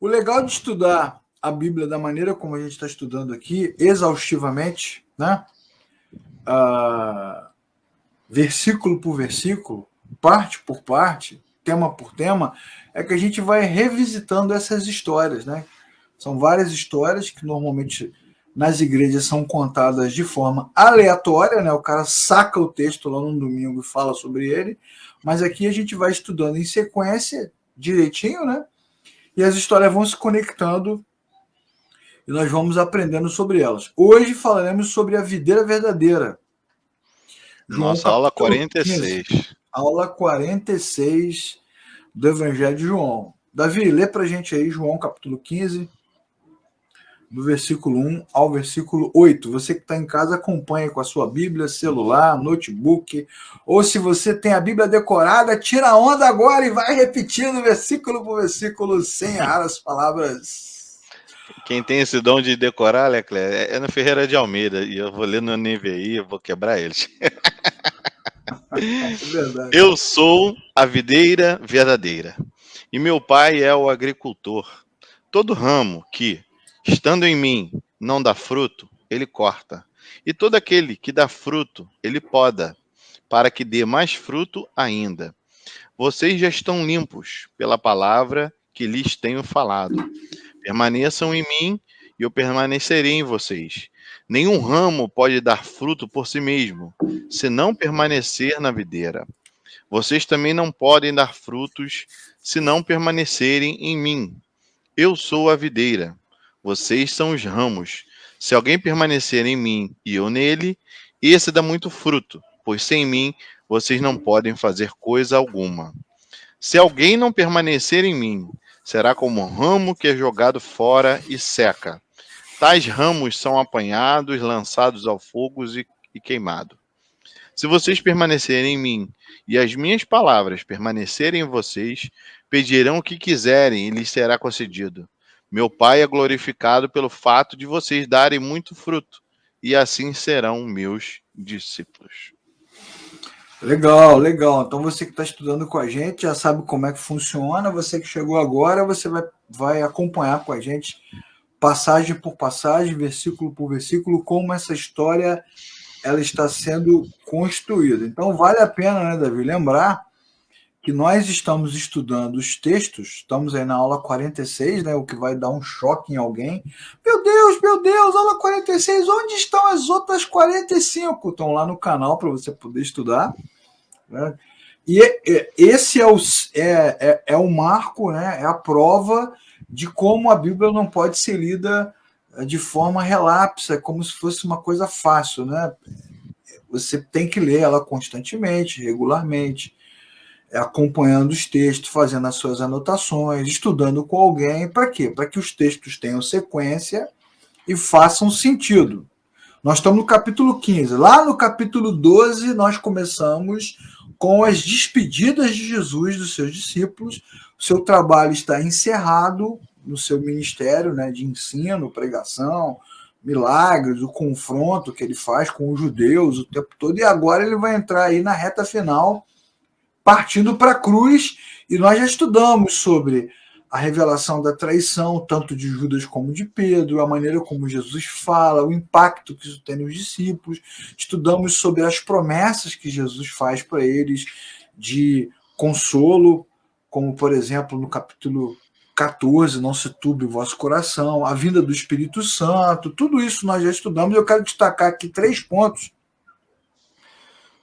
O legal de estudar a Bíblia da maneira como a gente está estudando aqui, exaustivamente, né? Versículo por versículo, parte por parte, tema por tema, é que a gente vai revisitando essas histórias, né? São várias histórias que normalmente nas igrejas são contadas de forma aleatória, né? O cara saca o texto lá no domingo e fala sobre ele, mas aqui a gente vai estudando em sequência direitinho, né? E as histórias vão se conectando e nós vamos aprendendo sobre elas. Hoje falaremos sobre a videira verdadeira. João Nossa aula capítulo 46. 15, aula 46 do Evangelho de João. Davi, lê pra gente aí João capítulo 15, do versículo 1 ao versículo 8. Você que está em casa, acompanha com a sua Bíblia, celular, notebook, ou se você tem a Bíblia decorada, tira a onda agora e vai repetindo versículo por versículo, sem errar as palavras. Quem tem esse dom de decorar, Leclerc, é no Ferreira de Almeida, e eu vou ler no NVI, eu vou quebrar eles. É verdade. Eu sou a videira verdadeira, e meu pai é o agricultor. Todo ramo que, estando em mim, não dá fruto, ele corta. E todo aquele que dá fruto, ele poda, para que dê mais fruto ainda. Vocês já estão limpos pela palavra que lhes tenho falado. Permaneçam em mim e eu permanecerei em vocês. Nenhum ramo pode dar fruto por si mesmo, se não permanecer na videira. Vocês também não podem dar frutos se não permanecerem em mim. Eu sou a videira, vocês são os ramos. Se alguém permanecer em mim e eu nele, esse dá muito fruto, pois sem mim vocês não podem fazer coisa alguma. Se alguém não permanecer em mim, será como um ramo que é jogado fora e seca. Tais ramos são apanhados, lançados ao fogo e queimados. Se vocês permanecerem em mim e as minhas palavras permanecerem em vocês, pedirão o que quiserem e lhes será concedido. Meu Pai é glorificado pelo fato de vocês darem muito fruto, e assim serão meus discípulos. Legal, legal. Então você que está estudando com a gente já sabe como é que funciona. Você que chegou agora, você vai acompanhar com a gente, passagem por passagem, versículo por versículo, como essa história ela está sendo construída. Então vale a pena, né, Davi, lembrar que nós estamos estudando os textos, estamos aí na aula 46, né, o que vai dar um choque em alguém. Meu Deus, aula 46, onde estão as outras 45? Estão lá no canal para você poder estudar. Né? E esse é o marco, né, é a prova de como a Bíblia não pode ser lida de forma relapsa, como se fosse uma coisa fácil. Né? Você tem que ler ela constantemente, regularmente, acompanhando os textos, fazendo as suas anotações, estudando com alguém. Para quê? Para que os textos tenham sequência e façam sentido. Nós estamos no capítulo 15. Lá no capítulo 12, nós começamos com as despedidas de Jesus dos seus discípulos. O seu trabalho está encerrado no seu ministério, né, de ensino, pregação, milagres, o confronto que ele faz com os judeus o tempo todo. E agora ele vai entrar aí na reta final, partindo para a cruz. E nós já estudamos sobre a revelação da traição, tanto de Judas como de Pedro, a maneira como Jesus fala, o impacto que isso tem nos discípulos. Estudamos sobre as promessas que Jesus faz para eles de consolo, como, por exemplo, no capítulo 14, não se turbe o vosso coração, a vinda do Espírito Santo, tudo isso nós já estudamos. Eu quero destacar aqui 3 pontos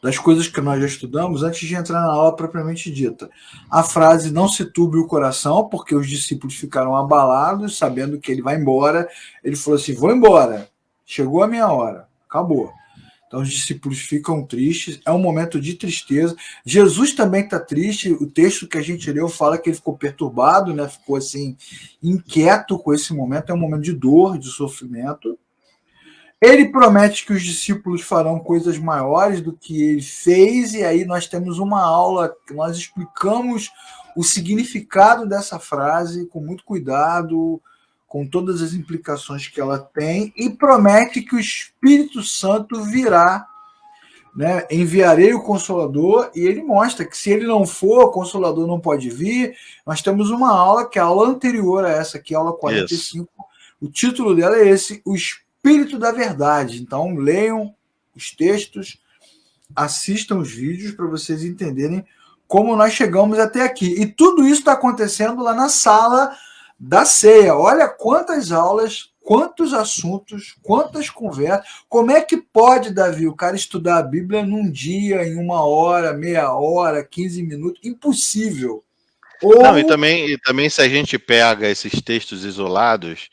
das coisas que nós já estudamos antes de entrar na aula propriamente dita. A frase não se turbe o coração, porque os discípulos ficaram abalados, sabendo que ele vai embora. Ele falou assim, vou embora, chegou a minha hora, acabou. Então os discípulos ficam tristes, é um momento de tristeza. Jesus também está triste, o texto que a gente leu fala que ele ficou perturbado, né? Ficou assim, inquieto com esse momento, é um momento de dor, de sofrimento. Ele promete que os discípulos farão coisas maiores do que ele fez, e aí nós temos uma aula que nós explicamos o significado dessa frase com muito cuidado, com todas as implicações que ela tem, e promete que o Espírito Santo virá né? Enviarei o Consolador, e ele mostra que se ele não for, o Consolador não pode vir. Nós temos uma aula, que é a aula anterior a essa aqui, aula Isso. 45. O título dela é esse, O Espírito da Verdade. Então, leiam os textos, assistam os vídeos para vocês entenderem como nós chegamos até aqui. E tudo isso está acontecendo lá na sala da ceia. Olha quantas aulas, quantos assuntos, quantas conversas. Como é que pode, Davi, o cara estudar a Bíblia num dia, em 1 hora, meia hora, 15 minutos? Impossível. Não, e Ou também se a gente pega esses textos isolados,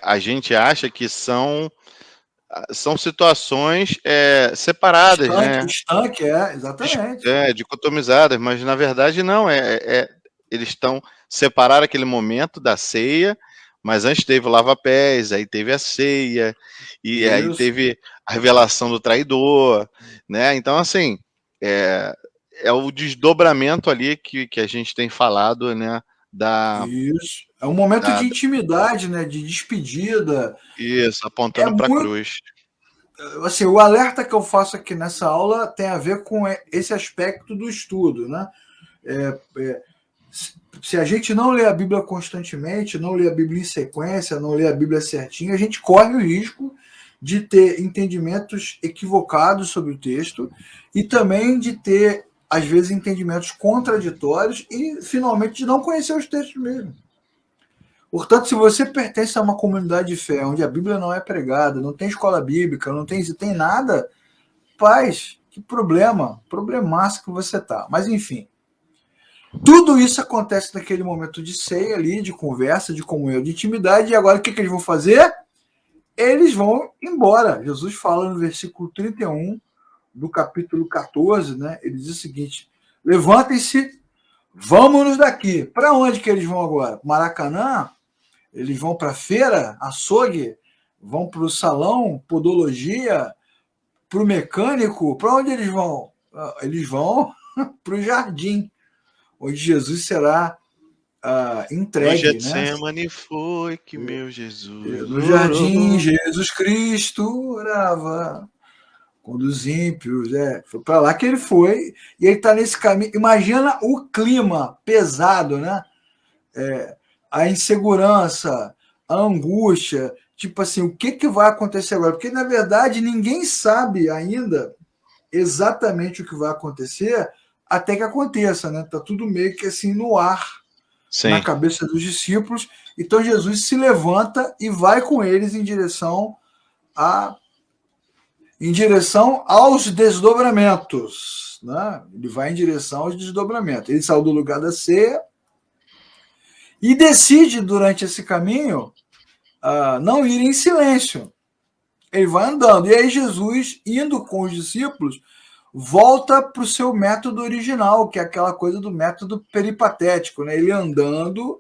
a gente acha que são situações separadas, estanque, né? estanque, exatamente. Dicotomizadas, mas na verdade não, eles estão separaram aquele momento da ceia, mas antes teve o lava-pés, aí teve a ceia, e aí Isso, teve a revelação do traidor, né? Então, assim, é, é o desdobramento ali que a gente tem falado, né? Da, isso. É um momento da, de intimidade, né? De despedida. isso, É apontando para a muito. cruz. Assim, o alerta que eu faço aqui nessa aula tem a ver com esse aspecto do estudo, né? É, é, se a gente não lê a Bíblia constantemente, não lê a Bíblia em sequência, não lê a Bíblia certinho, a gente corre o risco de ter entendimentos equivocados sobre o texto e também de ter, às vezes, entendimentos contraditórios e, finalmente, de não conhecer os textos mesmo. Portanto, se você pertence a uma comunidade de fé onde a Bíblia não é pregada, não tem escola bíblica, não tem nada, paz, que problema, problemaço que você tá. Mas, enfim, tudo isso acontece naquele momento de ceia ali, de conversa, de comunhão, de intimidade. E agora o que eles vão fazer? Eles vão embora. Jesus fala no versículo 31 do capítulo 14, né? Ele diz o seguinte: levantem-se, vamos daqui. Para onde que eles vão agora? Maracanã? Eles vão para a feira, açougue? Vão para o salão, podologia? Para o mecânico? Para onde eles vão? Eles vão para o jardim, onde Jesus será No entregue, né? Getsemane foi que meu Jesus No jardim, orou. Jesus Cristo orava quando os ímpios, foi para lá que ele foi, e ele está nesse caminho. Imagina o clima pesado, né? A insegurança, a angústia, tipo assim, o que, que vai acontecer agora? Porque, na verdade, ninguém sabe ainda exatamente o que vai acontecer até que aconteça, né? Tá tudo meio que assim no ar, na Sim. cabeça dos discípulos. Então Jesus se levanta e vai com eles a em direção aos desdobramentos, né? Ele vai em direção aos desdobramentos. Ele saiu do lugar da ceia e decide durante esse caminho não ir em silêncio. Ele vai andando. E aí Jesus, indo com os discípulos, volta para o seu método original, que é aquela coisa do método peripatético, né? Ele andando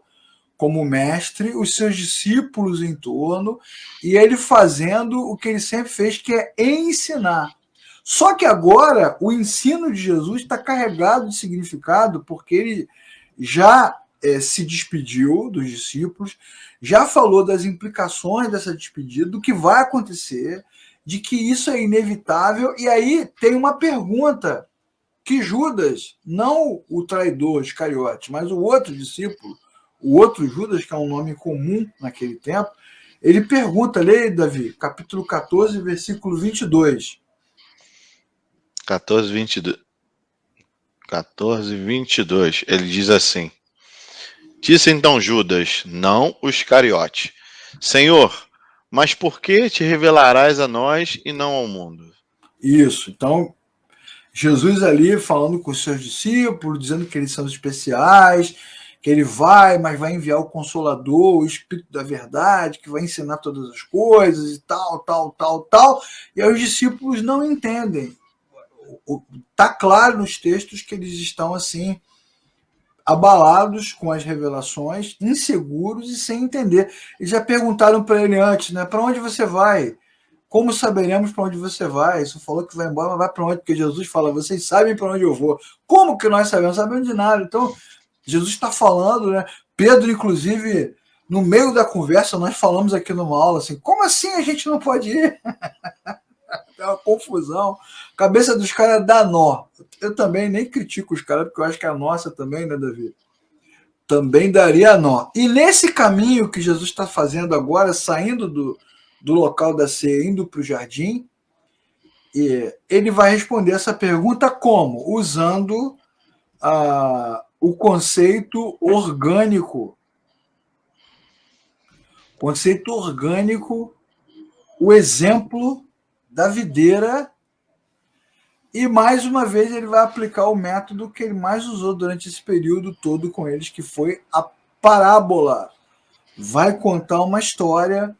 como mestre, os seus discípulos em torno, e ele fazendo o que ele sempre fez, que é ensinar. Só que agora o ensino de Jesus está carregado de significado, porque ele já se despediu dos discípulos, já falou das implicações dessa despedida, do que vai acontecer, de que isso é inevitável, e aí tem uma pergunta que Judas, não o traidor Iscariote, mas o outro discípulo, o outro Judas, que é um nome comum naquele tempo, ele pergunta, lê, Davi, capítulo 14, versículo 22. 14, 22. 14, 22. Ele diz assim: disse então Judas, não o Iscariote: Senhor, mas por que te revelarás a nós e não ao mundo? Isso, então, Jesus ali falando com os seus discípulos, dizendo que eles são especiais, que ele vai, mas vai enviar o Consolador, o Espírito da Verdade, que vai ensinar todas as coisas e tal, tal, tal, tal. E aí os discípulos não entendem. Está claro nos textos que eles estão assim abalados com as revelações, inseguros e sem entender. Eles já perguntaram para ele antes, né? Para onde você vai? Como saberemos para onde você vai? Você falou que vai embora, mas vai para onde? Porque Jesus fala, vocês sabem para onde eu vou. Como que nós sabemos? Não sabemos de nada. Então, Jesus está falando, né? Pedro, inclusive, no meio da conversa, nós falamos aqui numa aula assim, como assim a gente não pode ir? É uma confusão. A cabeça dos caras dá nó. Eu também nem critico os caras, porque eu acho que a nossa também, né, Davi? Também daria nó. E nesse caminho que Jesus está fazendo agora, saindo do local da ceia, indo para o jardim, ele vai responder essa pergunta como? Usando o conceito orgânico. Conceito orgânico, o exemplo da videira. E mais uma vez ele vai aplicar o método que ele mais usou durante esse período todo com eles, que foi a parábola. Vai contar uma história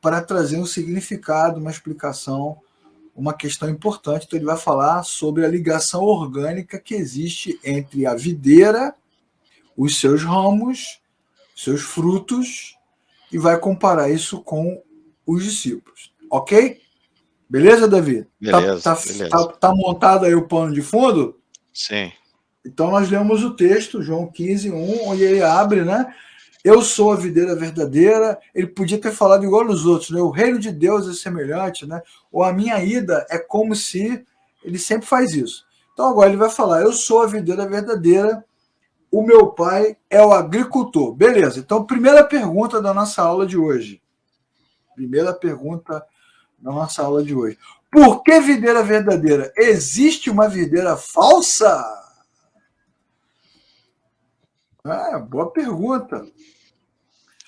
para trazer um significado, uma explicação, uma questão importante. Então ele vai falar sobre a ligação orgânica que existe entre a videira, os seus ramos, seus frutos, e vai comparar isso com os discípulos. Ok? Beleza, Davi? Beleza, beleza. Tá montado aí o pano de fundo? Sim. Então nós lemos o texto, João 15, 1, onde ele abre, né? Eu sou a videira verdadeira. Ele podia ter falado igual nos outros, né? O reino de Deus é semelhante, né? Ou a minha ida é como se... Ele sempre faz isso. Então agora ele vai falar, eu sou a videira verdadeira, o meu pai é o agricultor. Beleza, então primeira pergunta da nossa aula de hoje. Primeira pergunta da nossa aula de hoje. Por que videira verdadeira? Existe uma videira falsa? Boa pergunta.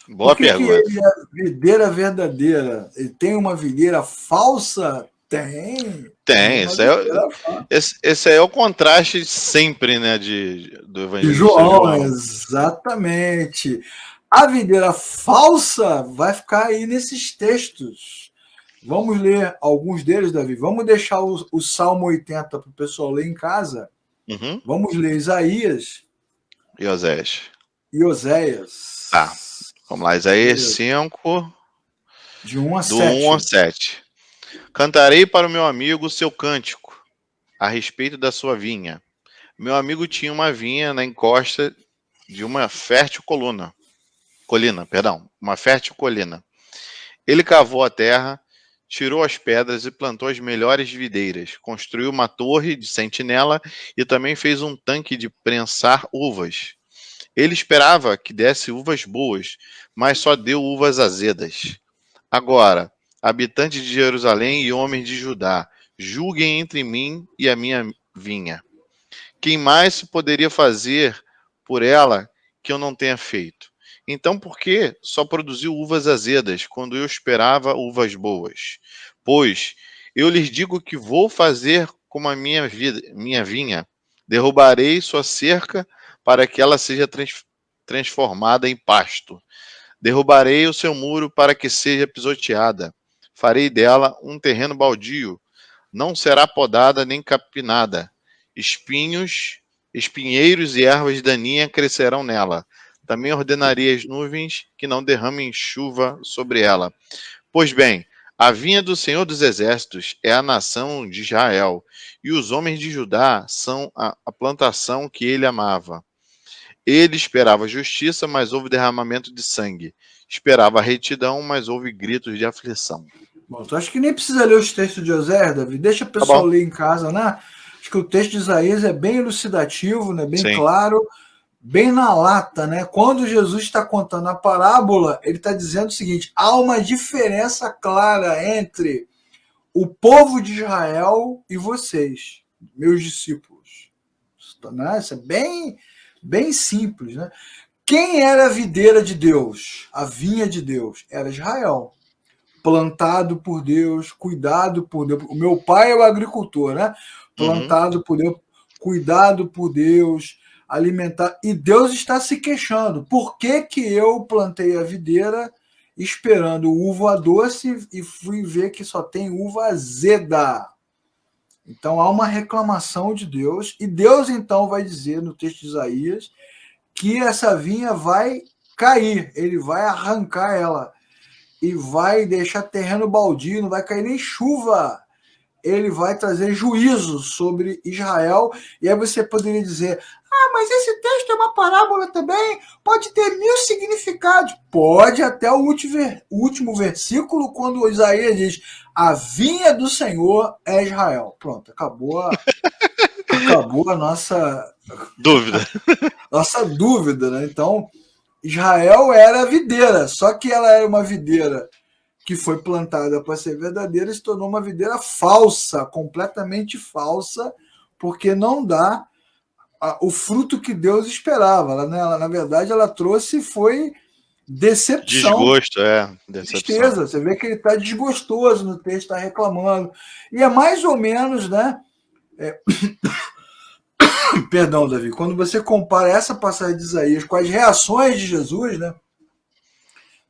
Boa Por que pergunta. ele é videira verdadeira? Ele tem uma videira falsa? Tem Tem, uma videira falsa. esse aí é o contraste sempre, né, do De evangelista João, João. exatamente. A videira falsa vai ficar aí nesses textos. Vamos ler alguns deles, Davi. Vamos deixar o Salmo 80 para o pessoal ler em casa. Uhum. Vamos ler Isaías E Osés. e Oséias. Tá, vamos lá. Isaías 5, de 1 a do 1 a 7. 7. Cantarei para o meu amigo o seu cântico, a respeito da sua vinha. Meu amigo tinha uma vinha na encosta de uma fértil colina. Uma fértil colina. Ele cavou a terra, tirou as pedras e plantou as melhores videiras. Construiu uma torre de sentinela e também fez um tanque de prensar uvas. Ele esperava que desse uvas boas, mas só deu uvas azedas. Agora, habitantes de Jerusalém e homens de Judá, julguem entre mim e a minha vinha. Quem mais poderia fazer por ela que eu não tenha feito? Então, por que só produziu uvas azedas quando eu esperava uvas boas? Pois eu lhes digo que vou fazer como a minha vinha. Derrubarei sua cerca para que ela seja transformada em pasto. Derrubarei o seu muro para que seja pisoteada. Farei dela um terreno baldio. Não será podada nem capinada. Espinheiros e ervas daninhas crescerão nela. Também ordenarei as nuvens que não derramem chuva sobre ela. Pois bem, a vinha do Senhor dos Exércitos é a nação de Israel, e os homens de Judá são a plantação que ele amava. Ele esperava justiça, mas houve derramamento de sangue. Esperava retidão, mas houve gritos de aflição. Bom, então acho que nem precisa ler os textos de Oséias, Davi. Deixa o pessoal ler em casa, né? Acho que o texto de Isaías é bem elucidativo, né? Bem claro, bem na lata, né? Quando Jesus está contando a parábola, ele está dizendo o seguinte: há uma diferença clara entre o povo de Israel e vocês, meus discípulos. Isso é bem simples, né? Quem era a videira de Deus? A vinha de Deus era Israel. Plantado por Deus, cuidado por Deus. O meu pai é o agricultor, né? Plantado por Deus, cuidado por Deus, alimentar. E Deus está se queixando. Por que eu plantei a videira esperando uva doce e fui ver que só tem uva azeda? Então há uma reclamação de Deus, e Deus então vai dizer no texto de Isaías que essa vinha vai cair, ele vai arrancar ela e vai deixar terreno baldio, não vai cair nem chuva. ele vai trazer juízo sobre Israel. E aí você poderia dizer: mas esse texto é uma parábola também, pode ter 1000 significados. Pode, até o último versículo, quando Isaías diz: a vinha do Senhor é Israel. Pronto, acabou a Dúvida. nossa dúvida, né? Então, Israel era a videira, só que ela era uma videira que foi plantada para ser verdadeira e se tornou uma videira falsa, completamente falsa, porque não dá o fruto que Deus esperava. Ela, na verdade, ela trouxe foi decepção, Desgosto, decepção. tristeza. Você vê que ele está desgostoso no texto, está reclamando. E é mais ou menos, né? Perdão, Davi, quando você compara essa passagem de Isaías com as reações de Jesus, né?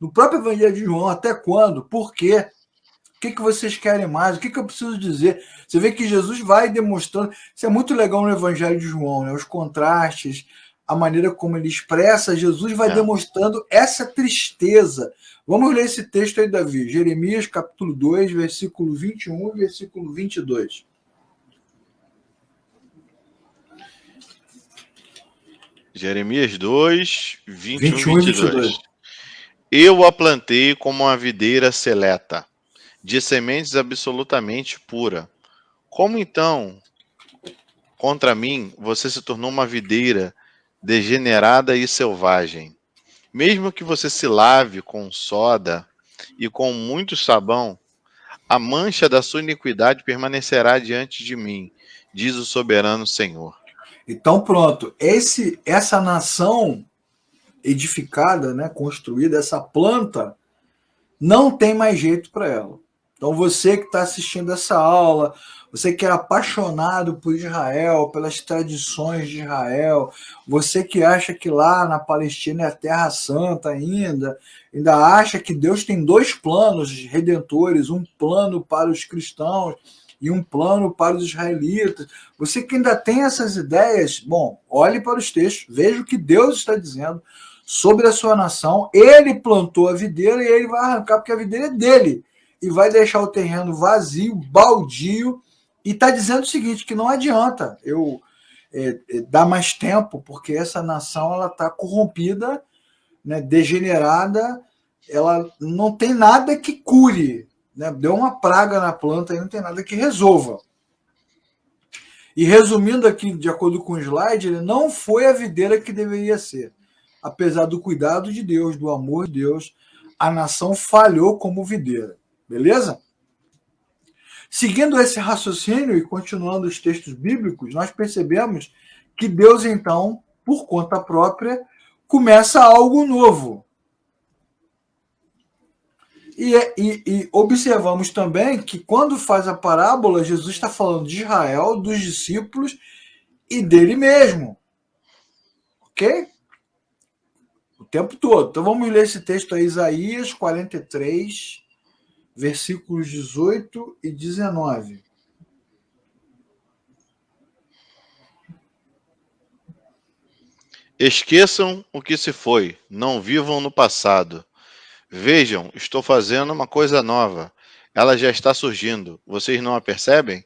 No próprio Evangelho de João, até quando? Por quê? O que vocês querem mais? O que eu preciso dizer? Você vê que Jesus vai demonstrando. Isso é muito legal no Evangelho de João, né? Os contrastes, a maneira como ele expressa. Jesus vai demonstrando essa tristeza. Vamos ler esse texto aí, Davi. Jeremias, capítulo 2, versículo 21 e versículo 22. Jeremias 2, 21 21 e e 22. 22. Eu a plantei como uma videira seleta, de sementes absolutamente pura. Como então, contra mim, você se tornou uma videira degenerada e selvagem? Mesmo que você se lave com soda e com muito sabão, a mancha da sua iniquidade permanecerá diante de mim, diz o soberano Senhor. Então, pronto. Essa nação edificada, né, construída, essa planta, não tem mais jeito para ela. Então, você que está assistindo essa aula, você que é apaixonado por Israel, pelas tradições de Israel, você que acha que lá na Palestina é a Terra Santa ainda acha que Deus tem 2 planos redentores, um plano para os cristãos e um plano para os israelitas. Você que ainda tem essas ideias, bom, olhe para os textos, veja o que Deus está dizendo sobre a sua nação. Ele plantou a videira e ele vai arrancar, porque a videira é dele, e vai deixar o terreno vazio, baldio, e está dizendo o seguinte, que não adianta eu dar mais tempo, porque essa nação ela está corrompida, né, degenerada, ela não tem nada que cure, né? Deu uma praga na planta e não tem nada que resolva. E resumindo aqui, de acordo com o slide, ele não foi a videira que deveria ser. Apesar do cuidado de Deus, do amor de Deus, a nação falhou como videira. Beleza? Seguindo esse raciocínio e continuando os textos bíblicos, nós percebemos que Deus, então, por conta própria, começa algo novo. E observamos também que quando faz a parábola, Jesus está falando de Israel, dos discípulos e dele mesmo. Ok? O tempo todo. Então vamos ler esse texto aí, Isaías 43, versículos 18 e 19. Esqueçam o que se foi, não vivam no passado. Vejam, estou fazendo uma coisa nova. Ela já está surgindo. Vocês não a percebem?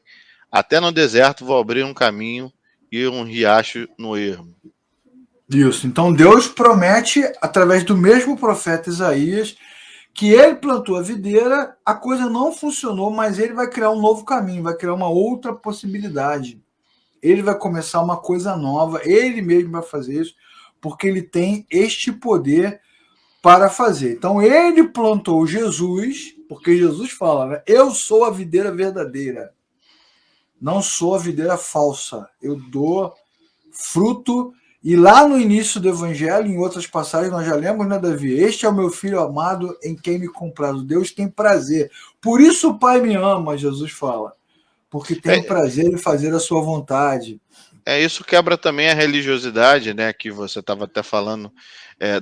Até no deserto vou abrir um caminho e um riacho no ermo. Isso. Então Deus promete, através do mesmo profeta Isaías, que ele plantou a videira, a coisa não funcionou, mas ele vai criar um novo caminho, vai criar uma outra possibilidade. Ele vai começar uma coisa nova, ele mesmo vai fazer isso, porque ele tem este poder para fazer. Então ele plantou Jesus, porque Jesus fala, né? Eu sou a videira verdadeira, não sou a videira falsa. Eu dou fruto. E lá no início do Evangelho, em outras passagens, nós já lemos, né, Davi? Este é o meu filho amado em quem me comprazo. Deus tem prazer. Por isso o Pai me ama, Jesus fala. Porque tem prazer em fazer a sua vontade. Isso quebra também a religiosidade, né? Que você estava até falando,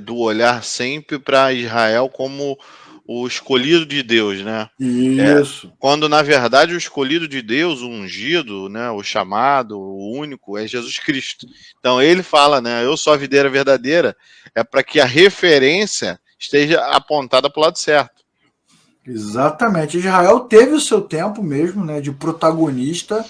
do olhar sempre para Israel como o escolhido de Deus, né? Isso. Quando, na verdade, o escolhido de Deus, o ungido, né, o chamado, o único, é Jesus Cristo. Então, ele fala, né, eu sou a videira verdadeira, é para que a referência esteja apontada para o lado certo. Exatamente. Israel teve o seu tempo mesmo, né, de protagonista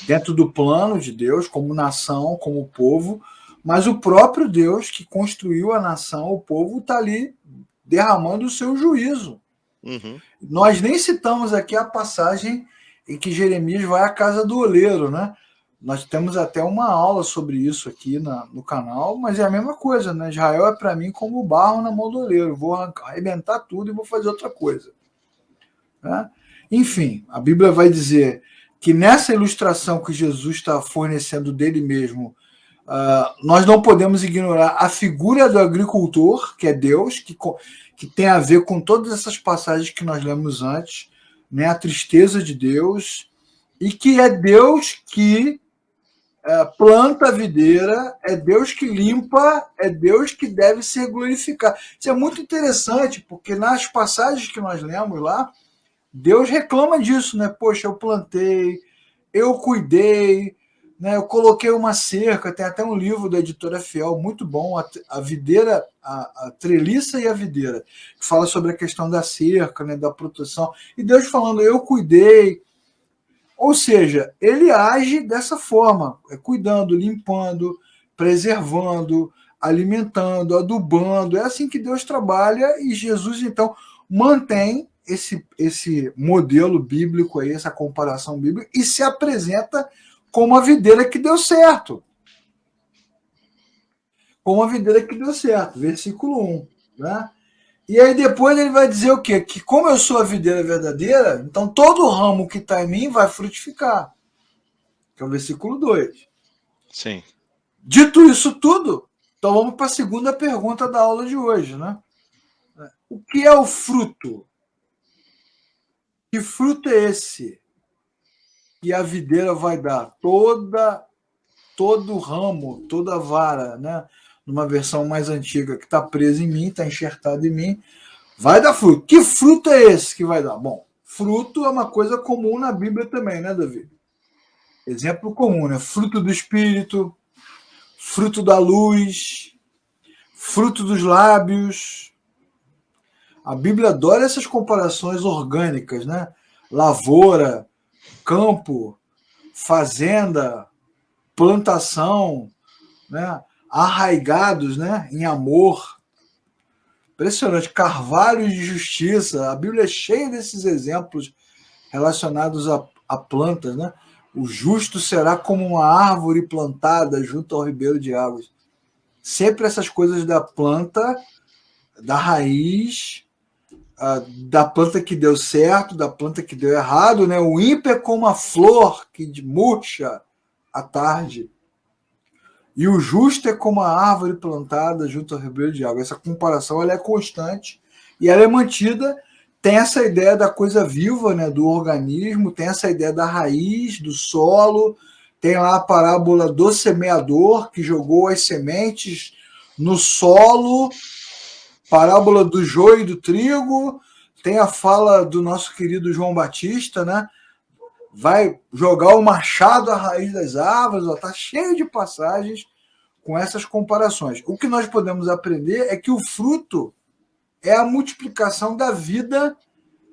dentro do plano de Deus, como nação, como povo, mas o próprio Deus que construiu a nação, o povo, está ali derramando o seu juízo. Uhum. Nós nem citamos aqui a passagem em que Jeremias vai à casa do oleiro, né? Nós temos até uma aula sobre isso aqui no canal, mas é a mesma coisa, né? Israel é para mim como o barro na mão do oleiro. Vou arrebentar tudo e vou fazer outra coisa. Né? Enfim, a Bíblia vai dizer que nessa ilustração que Jesus está fornecendo dele mesmo, nós não podemos ignorar a figura do agricultor, que é Deus, que tem a ver com todas essas passagens que nós lemos antes, né? A tristeza de Deus, e que é Deus que planta a videira, é Deus que limpa, é Deus que deve ser glorificado. Isso é muito interessante, porque nas passagens que nós lemos lá, Deus reclama disso, né? Poxa, eu plantei, eu cuidei, né? Eu coloquei uma cerca, tem até um livro da editora Fiel muito bom, a videira, a treliça e a videira, que fala sobre a questão da cerca, né? Da proteção. E Deus falando, eu cuidei. Ou seja, ele age dessa forma, cuidando, limpando, preservando, alimentando, adubando. É assim que Deus trabalha e Jesus, então, mantém esse modelo bíblico aí, essa comparação bíblica, e se apresenta como a videira que deu certo. Como a videira que deu certo, versículo 1. Né? E aí depois ele vai dizer o quê? Que como eu sou a videira verdadeira, então todo ramo que está em mim vai frutificar. Que é o versículo 2. Sim. Dito isso tudo, então vamos para a segunda pergunta da aula de hoje. Né? O que é o fruto? Que fruto é esse que a videira vai dar? Todo ramo, toda vara, né? Numa versão mais antiga, que está presa em mim, está enxertada em mim, vai dar fruto. Que fruto é esse que vai dar? Bom, fruto é uma coisa comum na Bíblia também, né, Davi? Exemplo comum, né? Fruto do Espírito, fruto da luz, fruto dos lábios. A Bíblia adora essas comparações orgânicas, né? Lavoura, campo, fazenda, plantação, né? Arraigados, né? Em amor. Impressionante. Carvalhos de justiça. A Bíblia é cheia desses exemplos relacionados a plantas, né? O justo será como uma árvore plantada junto ao ribeiro de águas. Sempre essas coisas da planta, da raiz, da planta que deu certo, da planta que deu errado, né? O ímpio é como a flor que murcha à tarde. E o justo é como a árvore plantada junto ao ribeiro de água. Essa comparação ela é constante e ela é mantida. Tem essa ideia da coisa viva, né, do organismo, tem essa ideia da raiz, do solo, tem lá a parábola do semeador que jogou as sementes no solo, parábola do joio e do trigo, tem a fala do nosso querido João Batista, né? Vai jogar o machado à raiz das árvores, está cheio de passagens com essas comparações. O que nós podemos aprender é que o fruto é a multiplicação da vida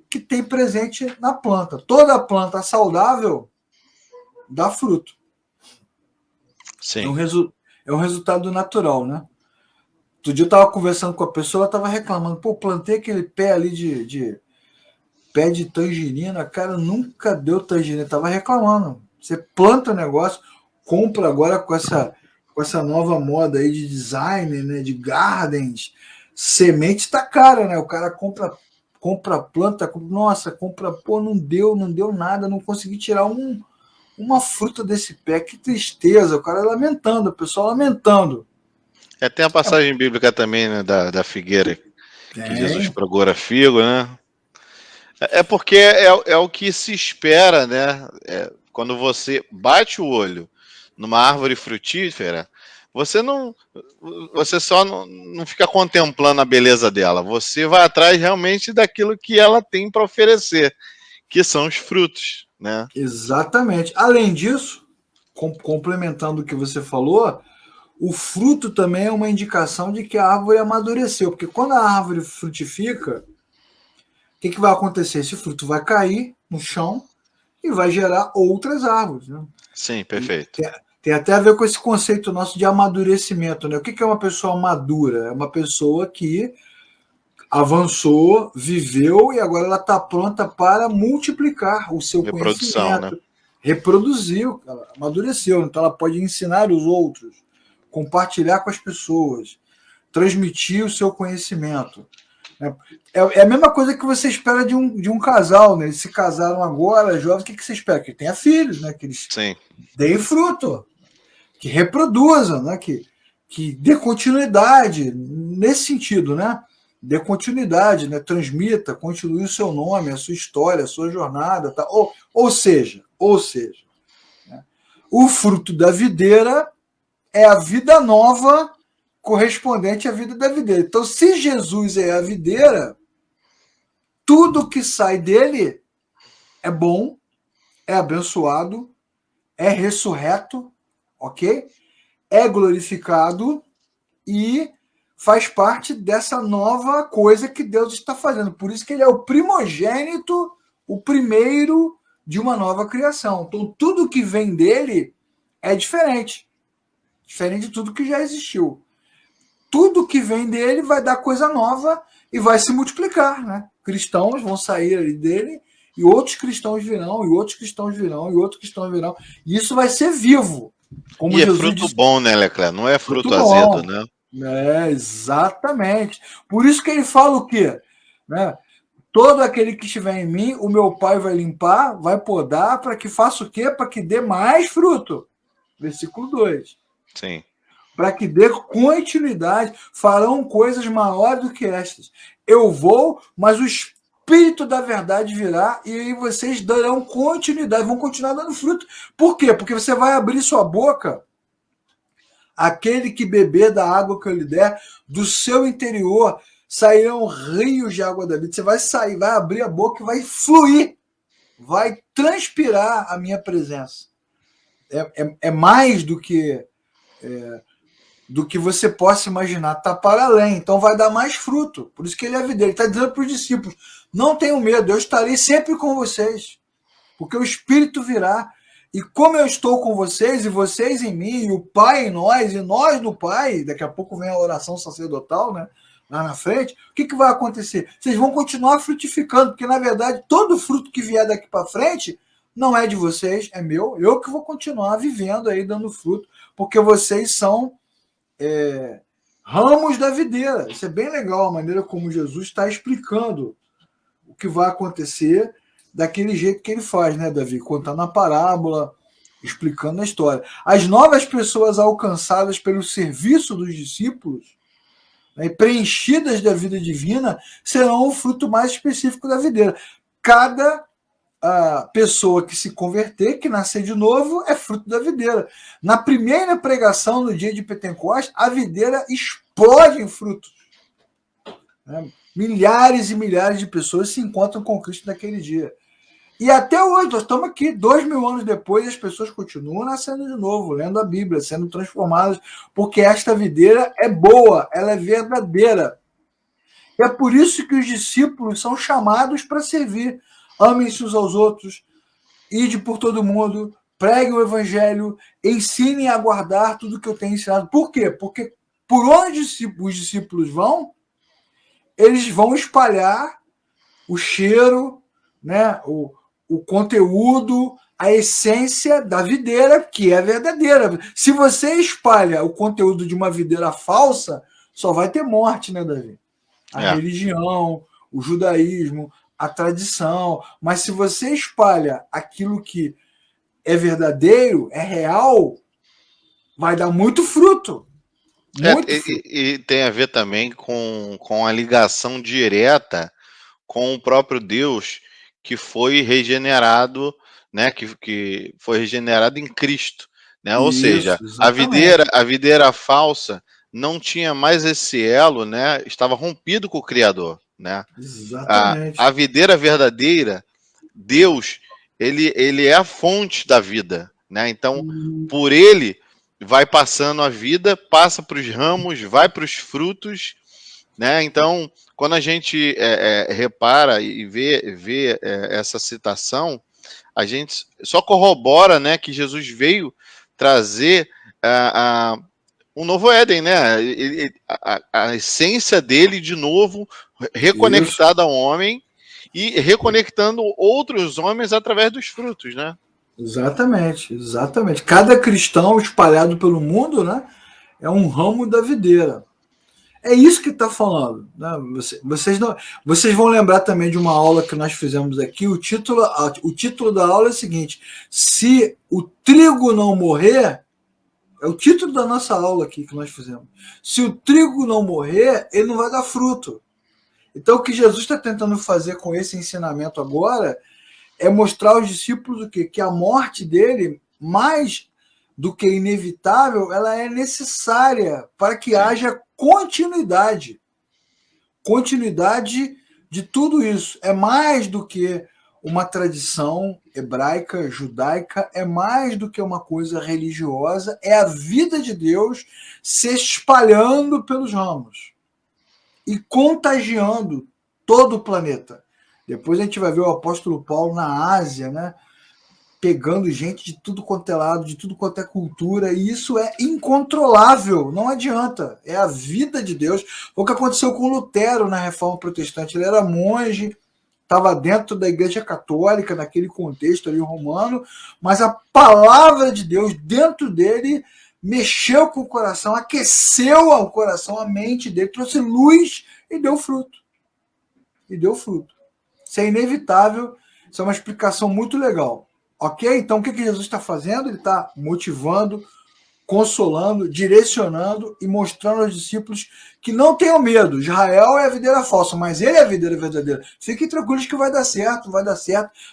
que tem presente na planta. Toda planta saudável dá fruto. Sim. É um resultado natural, né? Outro dia eu estava conversando com a pessoa, ela estava reclamando, pô, plantei aquele pé ali de pé de tangerina, cara, nunca deu tangerina, estava reclamando. Você planta o negócio, compra agora com essa nova moda aí de design, né, de gardens, semente tá cara, né? O cara compra planta, nossa, compra, pô, não deu nada, não consegui tirar uma fruta desse pé, que tristeza, o cara lamentando, o pessoal lamentando. Tem a passagem bíblica também, né, da figueira, que Jesus procura figo, né? Porque é o que se espera, né? Quando você bate o olho numa árvore frutífera, você só não fica contemplando a beleza dela, você vai atrás realmente daquilo que ela tem para oferecer, que são os frutos, né? Exatamente. Além disso, complementando o que você falou, o fruto também é uma indicação de que a árvore amadureceu, porque quando a árvore frutifica, que vai acontecer? Esse fruto vai cair no chão e vai gerar outras árvores. Né? Sim, perfeito. Tem até a ver com esse conceito nosso de amadurecimento. Né? O que é uma pessoa madura? É uma pessoa que avançou, viveu e agora ela está pronta para multiplicar o seu Reprodução, né? conhecimento, reproduziu, amadureceu. Então ela pode ensinar os outros, compartilhar com as pessoas, transmitir o seu conhecimento. É a mesma coisa que você espera de um casal, né? Eles se casaram agora, jovens, o que você espera? Que tenha filhos, né? Que eles Sim. deem fruto, que reproduzam, né? Que dê continuidade nesse sentido, né? Dê continuidade, né? Transmita, continue o seu nome, a sua história, a sua jornada, tá? Ou seja, né? O fruto da videira é a vida nova correspondente à vida da videira. Então, se Jesus é a videira, tudo que sai dele é bom, é abençoado, é ressurreto, ok? É glorificado e faz parte dessa nova coisa que Deus está fazendo. Por isso que ele é o primogênito, o primeiro de uma nova criação. Então, tudo que vem dele é diferente. Diferente de tudo que já existiu. Tudo que vem dele vai dar coisa nova e vai se multiplicar, né? Cristãos vão sair ali dele e outros cristãos virão, e outros cristãos virão, e outros cristãos virão. E isso vai ser vivo. Como E Jesus é fruto disse, bom, né, Leclerc? Não é fruto azedo, bom. né? Exatamente. Por isso que ele fala o quê? Né? Todo aquele que estiver em mim, o meu Pai vai limpar, vai podar, para que faça o quê? Para que dê mais fruto. Versículo 2. Sim. Para que dê continuidade, farão coisas maiores do que estas. Eu vou, mas o Espírito da verdade virá e aí vocês darão continuidade, vão continuar dando fruto. Por quê? Porque você vai abrir sua boca, aquele que beber da água que eu lhe der, do seu interior sairão rios de água da vida. Você vai sair, vai abrir a boca e vai fluir, vai transpirar a minha presença. É mais do que você possa imaginar, está para além, então vai dar mais fruto. Por isso que ele é videiro. Ele está dizendo para os discípulos: não tenham medo, eu estarei sempre com vocês, porque o Espírito virá. E como eu estou com vocês, e vocês em mim, e o Pai em nós, e nós no Pai, daqui a pouco vem a oração sacerdotal, né? Lá na frente, o que vai acontecer? Vocês vão continuar frutificando, porque na verdade todo fruto que vier daqui para frente não é de vocês, é meu. Eu que vou continuar vivendo aí, dando fruto, porque vocês são ramos da videira. Isso é bem legal, a maneira como Jesus está explicando o que vai acontecer daquele jeito que ele faz, né, Davi? Contando a parábola, explicando a história. As novas pessoas alcançadas pelo serviço dos discípulos, né, preenchidas da vida divina, serão o fruto mais específico da videira. Cada pessoa que se converter, que nascer de novo, é fruto da videira. Na primeira pregação, no dia de Pentecostes, a videira explode em frutos. Né? Milhares e milhares de pessoas se encontram com Cristo naquele dia. E até hoje, nós estamos aqui, 2000 anos depois, as pessoas continuam nascendo de novo, lendo a Bíblia, sendo transformadas, porque esta videira é boa, ela é verdadeira. E é por isso que os discípulos são chamados para servir. Amem-se uns aos outros, ide por todo mundo, preguem o evangelho, ensinem a guardar tudo que eu tenho ensinado. Por quê? Porque por onde os discípulos vão, eles vão espalhar o cheiro, né, o conteúdo, a essência da videira, que é verdadeira. Se você espalha o conteúdo de uma videira falsa, só vai ter morte, né, Davi? A religião, o judaísmo, a tradição. Mas se você espalha aquilo que é verdadeiro, é real, vai dar muito fruto. Muito fruto. E tem a ver também com a ligação direta com o próprio Deus que foi regenerado, né? Que foi regenerado em Cristo, né? Ou seja, exatamente. a videira falsa não tinha mais esse elo, né? Estava rompido com o Criador, né? Exatamente. A videira verdadeira, Deus, ele é a fonte da vida, né? Então, por ele vai passando a vida, passa para os ramos, vai para os frutos né? Então, quando a gente repara e vê essa citação, a gente só corrobora, né, que Jesus veio trazer um novo Éden, né? A essência dele de novo Isso. reconectada ao homem e reconectando outros homens através dos frutos, né? Exatamente, exatamente. Cada cristão espalhado pelo mundo, né, é um ramo da videira. É isso que está falando. Né? Vocês vão lembrar também de uma aula que nós fizemos aqui. O título da aula é o seguinte: se o trigo não morrer, é o título da nossa aula aqui que nós fizemos. Se o trigo não morrer, ele não vai dar fruto. Então, o que Jesus está tentando fazer com esse ensinamento agora é mostrar aos discípulos o quê? Que a morte dele, mais do que inevitável, ela é necessária para que haja continuidade. Continuidade de tudo isso. É mais do que uma tradição hebraica, judaica, é mais do que uma coisa religiosa, é a vida de Deus se espalhando pelos ramos e contagiando todo o planeta. Depois a gente vai ver o apóstolo Paulo na Ásia, né? Pegando gente de tudo quanto é lado, de tudo quanto é cultura, e isso é incontrolável, não adianta. É a vida de Deus. O que aconteceu com Lutero na Reforma Protestante. Ele era monge, estava dentro da Igreja Católica, naquele contexto ali romano, mas a palavra de Deus dentro dele mexeu com o coração, aqueceu o coração, a mente dele, trouxe luz e deu fruto. E deu fruto. Isso é inevitável, isso é uma explicação muito legal. Ok? Então o que Jesus está fazendo? Ele está motivando, consolando, direcionando e mostrando aos discípulos que não tenham medo. Israel é a videira falsa, mas ele é a videira verdadeira. Fiquem tranquilos que vai dar certo,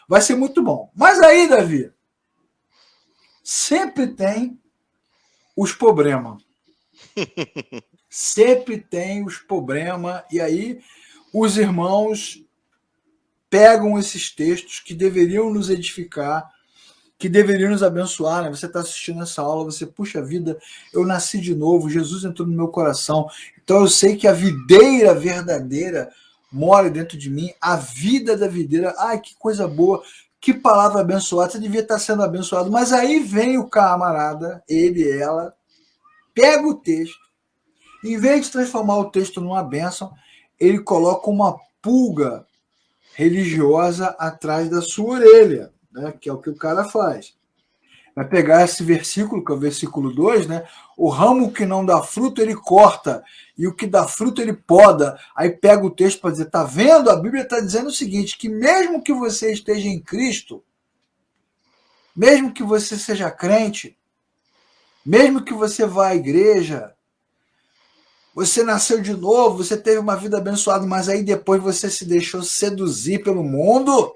vai ser muito bom. Mas aí, Davi, sempre tem os problemas. Sempre tem os problemas. E aí os irmãos pegam esses textos que deveriam nos edificar, que deveriam nos abençoar, né? Você está assistindo essa aula, você, puxa vida, eu nasci de novo, Jesus entrou no meu coração, então eu sei que a videira verdadeira mora dentro de mim, a vida da videira, ai, que coisa boa, que palavra abençoada, você devia estar sendo abençoado, mas aí vem o camarada, ele, ela, pega o texto, em vez de transformar o texto numa bênção, ele coloca uma pulga religiosa atrás da sua orelha, né? Que é o que o cara faz. Vai pegar esse versículo, que é o versículo 2, né? O ramo que não dá fruto, ele corta, e o que dá fruto, ele poda. Aí pega o texto para dizer, tá vendo? A Bíblia está dizendo o seguinte, que mesmo que você esteja em Cristo, mesmo que você seja crente, mesmo que você vá à igreja, você nasceu de novo, você teve uma vida abençoada, mas aí depois você se deixou seduzir pelo mundo,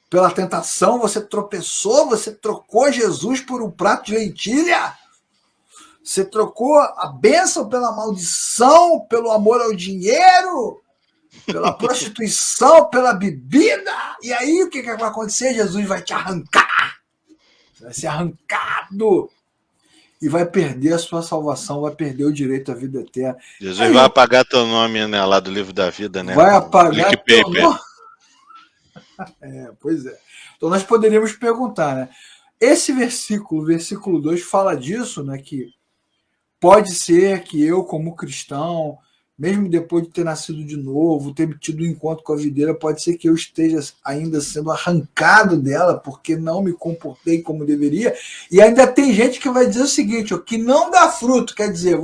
pela tentação, você tropeçou, você trocou Jesus por um prato de lentilha, você trocou a bênção pela maldição, pelo amor ao dinheiro, pela prostituição, pela bebida, e aí o que vai acontecer? Jesus vai te arrancar, você vai ser arrancado, e vai perder a sua salvação, vai perder o direito à vida eterna. Jesus Aí, vai apagar teu nome, né, lá do livro da vida, né? vai No apagar leak teu paper. nome. Pois é. Então nós poderíamos perguntar, né? Esse versículo 2, fala disso, né? Que pode ser que eu, como cristão, mesmo depois de ter nascido de novo, ter tido um encontro com a videira, pode ser que eu esteja ainda sendo arrancado dela, porque não me comportei como deveria. E ainda tem gente que vai dizer o seguinte, ó, que não dá fruto, quer dizer,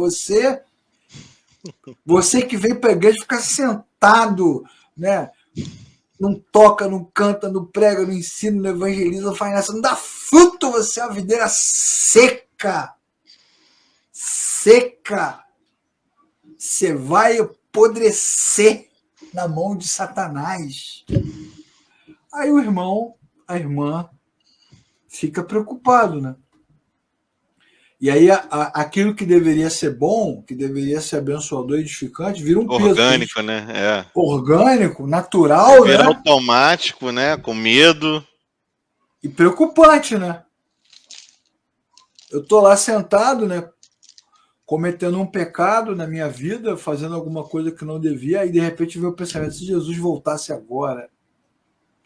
você que vem para a igreja fica sentado, né? Não toca, não canta, não prega, não ensina, não evangeliza, não faz nada, não dá fruto, você é uma videira seca. Seca. Você vai apodrecer na mão de Satanás. Aí o irmão, a irmã, fica preocupado, né? E aí aquilo que deveria ser bom, que deveria ser abençoador e edificante, vira um peso. Orgânico, né? Orgânico, natural, vira né? automático, né? Com medo. E preocupante, né? Eu tô lá sentado, né? cometendo um pecado na minha vida, fazendo alguma coisa que não devia, e de repente veio o pensamento: se Jesus voltasse agora,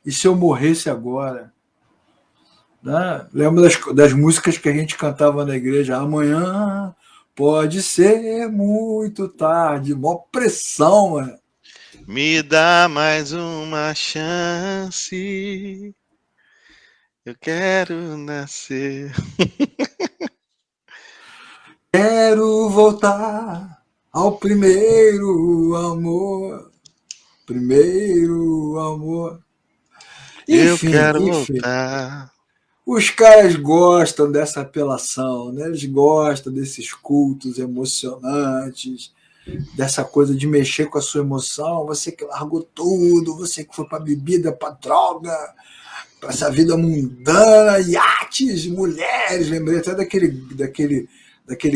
e se eu morresse agora? Né? Lembro das músicas que a gente cantava na igreja: amanhã pode ser muito tarde, mó pressão, mano. Me dá mais uma chance. Eu quero nascer. Quero voltar ao primeiro amor. Primeiro amor. Eu Enfim, quero enfim. voltar. Os caras gostam dessa apelação, né? Eles gostam desses cultos emocionantes, dessa coisa de mexer com a sua emoção. Você que largou tudo, você que foi para bebida, para droga, para essa vida mundana, iates, mulheres. Lembrei até daquele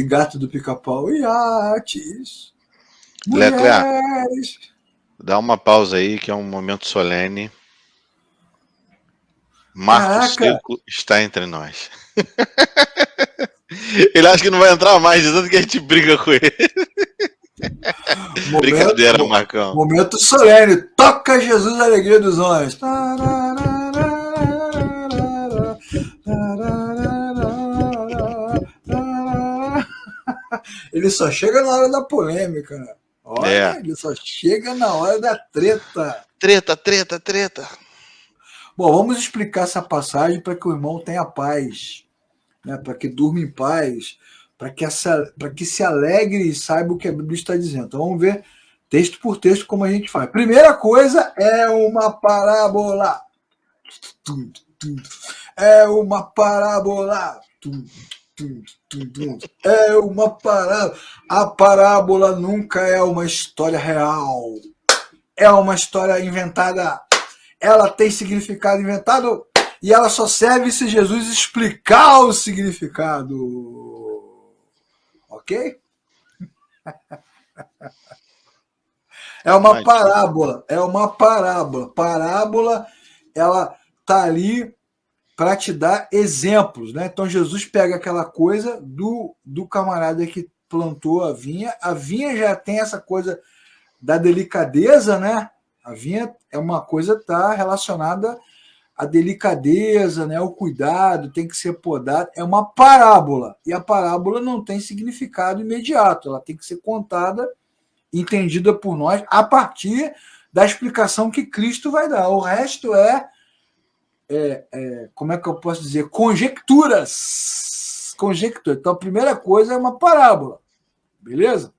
gato do Pica-Pau. Iates, Leclerc, mulheres. dá uma pausa aí que é um momento solene. Marcos Caraca, Seco está entre nós. Ele acha que não vai entrar mais, de tanto que a gente briga com ele. momento, Brincadeira, Marcão. momento solene. Toca Jesus, a alegria dos homens. Ele só chega na hora da polêmica. É. Olha, ele só chega na hora da treta. Treta, treta, treta. Bom, vamos explicar essa passagem para que o irmão tenha paz, né? Para que durma em paz, para que se alegre e saiba o que a Bíblia está dizendo. Então vamos ver texto por texto como a gente faz. Primeira coisa é uma parábola. É uma parábola. É uma parábola. A parábola nunca é uma história real. É uma história inventada. Ela tem significado inventado e ela só serve se Jesus explicar o significado. Ok? É uma parábola. É uma parábola. Parábola, ela tá ali para te dar exemplos, né? Então Jesus pega aquela coisa do camarada que plantou a vinha já tem essa coisa da delicadeza, né? A vinha é uma coisa tá relacionada à delicadeza, né? O cuidado, tem que ser podado, é uma parábola. E a parábola não tem significado imediato, ela tem que ser contada, entendida por nós a partir da explicação que Cristo vai dar. O resto como é que eu posso dizer? Conjecturas. Conjectura. Então, a primeira coisa é uma parábola. Beleza?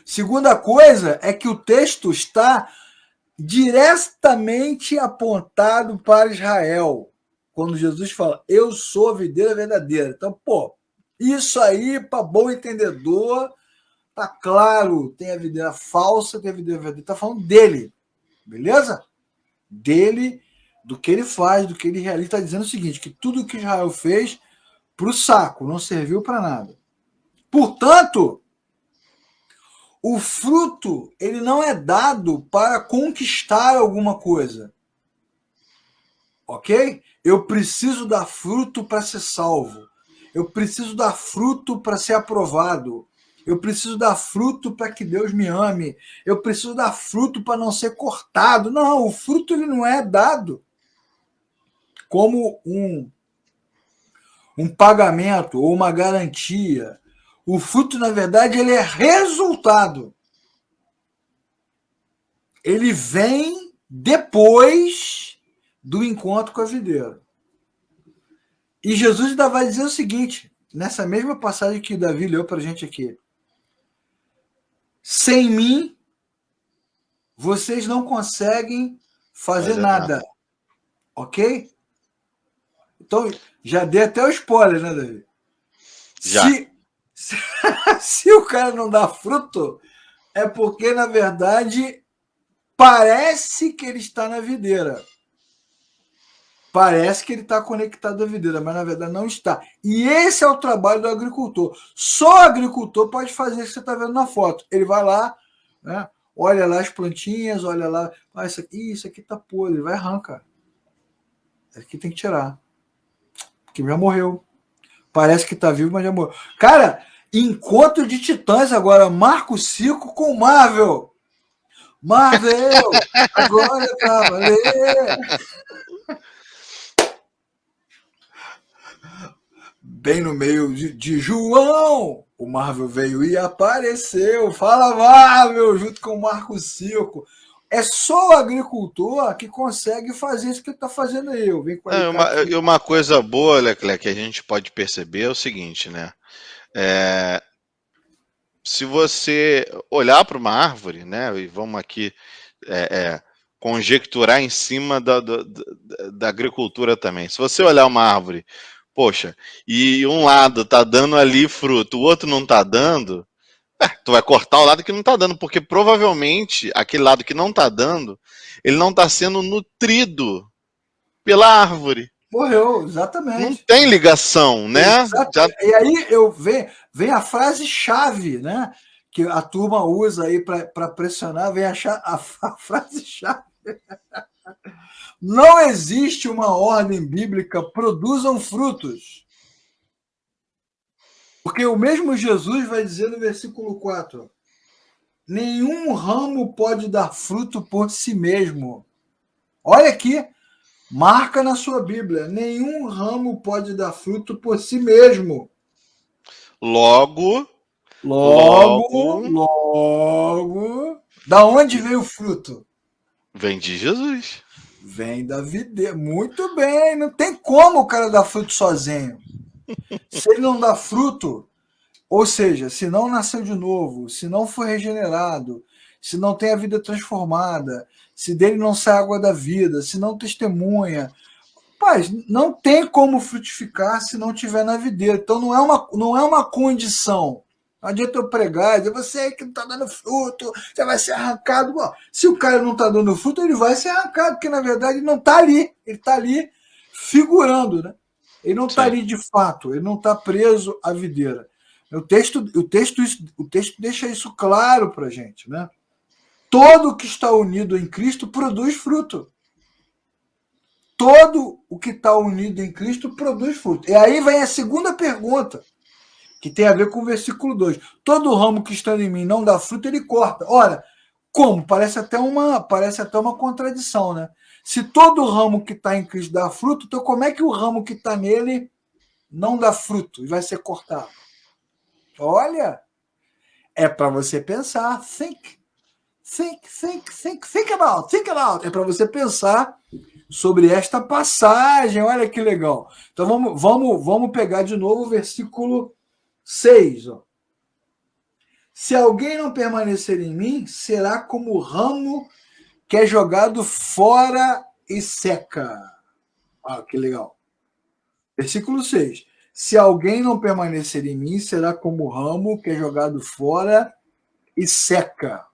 Segunda coisa é que o texto está diretamente apontado para Israel. Quando Jesus fala, eu sou a videira verdadeira. Então, isso aí, para bom entendedor, tá claro. Tem a videira falsa, tem a videira verdadeira. Está falando dele. Beleza? Dele, do que ele faz, do que ele realiza. Está dizendo o seguinte, que tudo que Israel fez para o saco, não serviu para nada. Portanto, o fruto ele não é dado para conquistar alguma coisa. Ok? Eu preciso dar fruto para ser salvo. Eu preciso dar fruto para ser aprovado. Eu preciso dar fruto para que Deus me ame. Eu preciso dar fruto para não ser cortado. Não, o fruto ele não é dado como um pagamento ou uma garantia. O fruto, na verdade, ele é resultado. Ele vem depois do encontro com a videira. E Jesus ainda vai dizer o seguinte, nessa mesma passagem que o Davi leu para a gente aqui. Sem mim, vocês não conseguem fazer nada. Ok? Então, já dei até o spoiler, né, Davi? Já. Se o cara não dá fruto, é porque, na verdade, parece que ele está na videira. Parece que ele está conectado à videira, mas na verdade não está. E esse é o trabalho do agricultor. Só o agricultor pode fazer o que você está vendo na foto. Ele vai lá, né, olha lá as plantinhas, olha lá, isso aqui está podre, ele vai arrancar. Isso aqui tem que tirar. Porque já morreu. Parece que está vivo, mas já morreu. Cara, Encontro de Titãs agora, Marco Cico com Marvel. Marvel, agora é pra valer. Bem no meio de João, o Marvel veio e apareceu. Fala, Marvel, junto com o Marco Cico. É só o agricultor que consegue fazer isso que ele está fazendo aí. Eu venho com E uma coisa boa, Leclerc, que a gente pode perceber é o seguinte, né? Se você olhar para uma árvore, né? E vamos aqui conjecturar em cima da agricultura também. Se você olhar uma árvore, poxa, e um lado tá dando ali fruto, o outro não tá dando, tu vai cortar o lado que não tá dando, porque provavelmente aquele lado que não tá dando, ele não tá sendo nutrido pela árvore. Morreu, Não exatamente. tem ligação, né? Já... E aí vem a frase-chave, né? Que a turma usa aí para pressionar, vem a frase-chave. Não existe uma ordem bíblica, produzam frutos. Porque o mesmo Jesus vai dizer no versículo 4: nenhum ramo pode dar fruto por si mesmo. Olha aqui, marca na sua Bíblia: nenhum ramo pode dar fruto por si mesmo. Logo, da onde veio o fruto? Vem de Jesus. Vem da videira. Muito bem, não tem como o cara dar fruto sozinho. Se ele não dá fruto, ou seja, se não nasceu de novo, se não foi regenerado, se não tem a vida transformada, se dele não sai água da vida, se não testemunha, rapaz, não tem como frutificar se não tiver na videira. Então não é uma condição. Não adianta eu pregar, dizer, você que não está dando fruto, você vai ser arrancado. Bom, se o cara não está dando fruto, ele vai ser arrancado, porque na verdade ele não está ali. Ele está ali figurando, né? Ele não está ali de fato, ele não está preso à videira. O texto deixa isso claro para a gente, né? Todo que está unido em Cristo produz fruto. Todo o que está unido em Cristo produz fruto. E aí vem a segunda pergunta, que tem a ver com o versículo 2. Todo ramo que está em mim não dá fruto, ele corta. Ora, como? Parece até uma contradição, né? Se todo ramo que está em Cristo dá fruto, então como é que o ramo que está nele não dá fruto e vai ser cortado? Olha, é para você pensar. Think about. É para você pensar sobre esta passagem. Olha que legal. Então vamos pegar de novo o versículo 6. Ó. Se alguém não permanecer em mim, será como o ramo que é jogado fora e seca. Ah, que legal. Versículo 6. Se alguém não permanecer em mim, será como o ramo que é jogado fora e seca.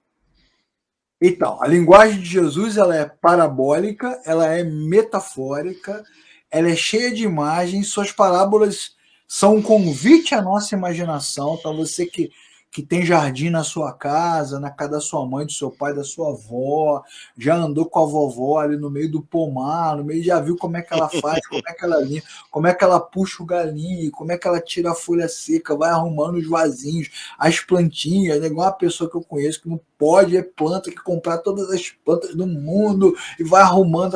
Então, a linguagem de Jesus ela é parabólica, ela é metafórica, ela é cheia de imagens, suas parábolas são um convite à nossa imaginação. Então, você que tem jardim na sua casa, na casa da sua mãe, do seu pai, da sua avó, já andou com a vovó ali no meio do pomar, no meio, já viu como é que ela faz, como é que ela limpa, como é que ela puxa o galinho, como é que ela tira a folha seca, vai arrumando os vasinhos, as plantinhas, é igual a pessoa que eu conheço que não pode é planta, que comprar todas as plantas do mundo e vai arrumando.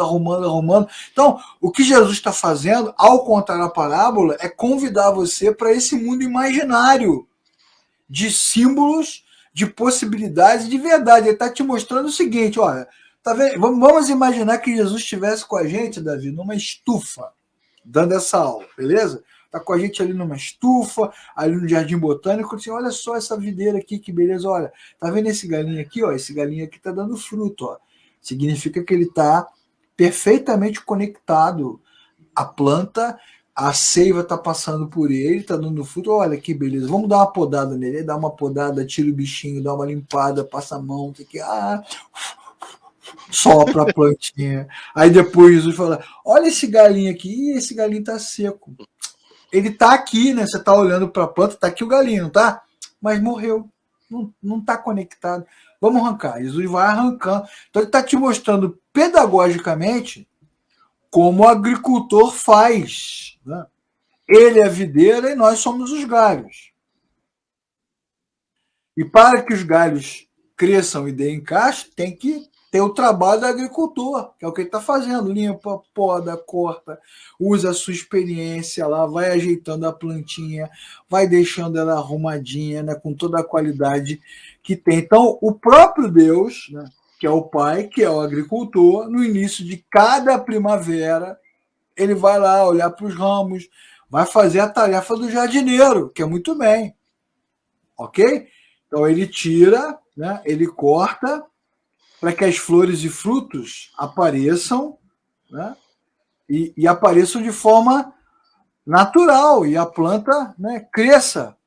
Então, o que Jesus está fazendo, ao contar a parábola, é convidar você para esse mundo imaginário de símbolos, de possibilidades, de verdade. Ele está te mostrando o seguinte, olha, tá vendo? Vamos imaginar que Jesus estivesse com a gente, Davi, numa estufa, dando essa aula, beleza? Tá com a gente ali numa estufa, ali no Jardim Botânico, assim, olha só essa videira aqui, que beleza, olha, tá vendo esse galinho aqui, ó, esse galinho aqui tá dando fruto, ó, significa que ele tá perfeitamente conectado à planta, a seiva tá passando por ele, tá dando fruto, olha que beleza, vamos dar uma podada nele, dá uma podada, tira o bichinho, dá uma limpada, passa a mão, tem que, sopra a plantinha, aí depois Jesus fala, olha esse galinho aqui, esse galinho tá seco, ele tá aqui, né? Você tá olhando para a planta, tá aqui o galinho, não tá? Mas morreu. Não tá conectado. Vamos arrancar. Jesus vai arrancando. Então ele está te mostrando pedagogicamente como o agricultor faz. Né? Ele é a videira e nós somos os galhos. E para que os galhos cresçam e deem cacho, tem que ter o trabalho do agricultor, que é o que ele está fazendo. Limpa, poda, corta, usa a sua experiência lá, vai ajeitando a plantinha, vai deixando ela arrumadinha, né, com toda a qualidade que tem. Então, o próprio Deus, né, que é o pai, que é o agricultor, no início de cada primavera, ele vai lá olhar para os ramos, vai fazer a tarefa do jardineiro, que é muito bem, ok? Então ele tira, né, ele corta para que as flores e frutos apareçam, né, e apareçam de forma natural e a planta, né, cresça.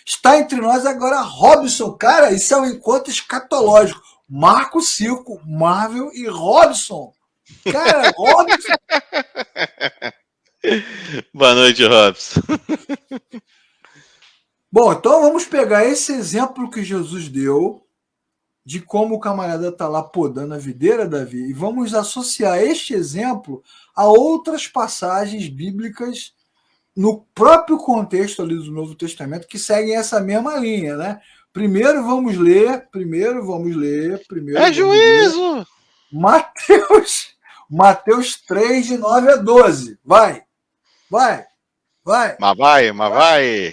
Está entre nós agora Robson, cara, isso é um encontro escatológico. Marco Circo, Marvel e Robson. Cara, Robson. Boa noite, Robson. Bom, então vamos pegar esse exemplo que Jesus deu de como o camarada está lá podando a videira, Davi, e vamos associar este exemplo a outras passagens bíblicas no próprio contexto ali do Novo Testamento que seguem essa mesma linha, né? Primeiro vamos ler É juízo! Mateus 3, de 9 a 12. Vai. Mas vai.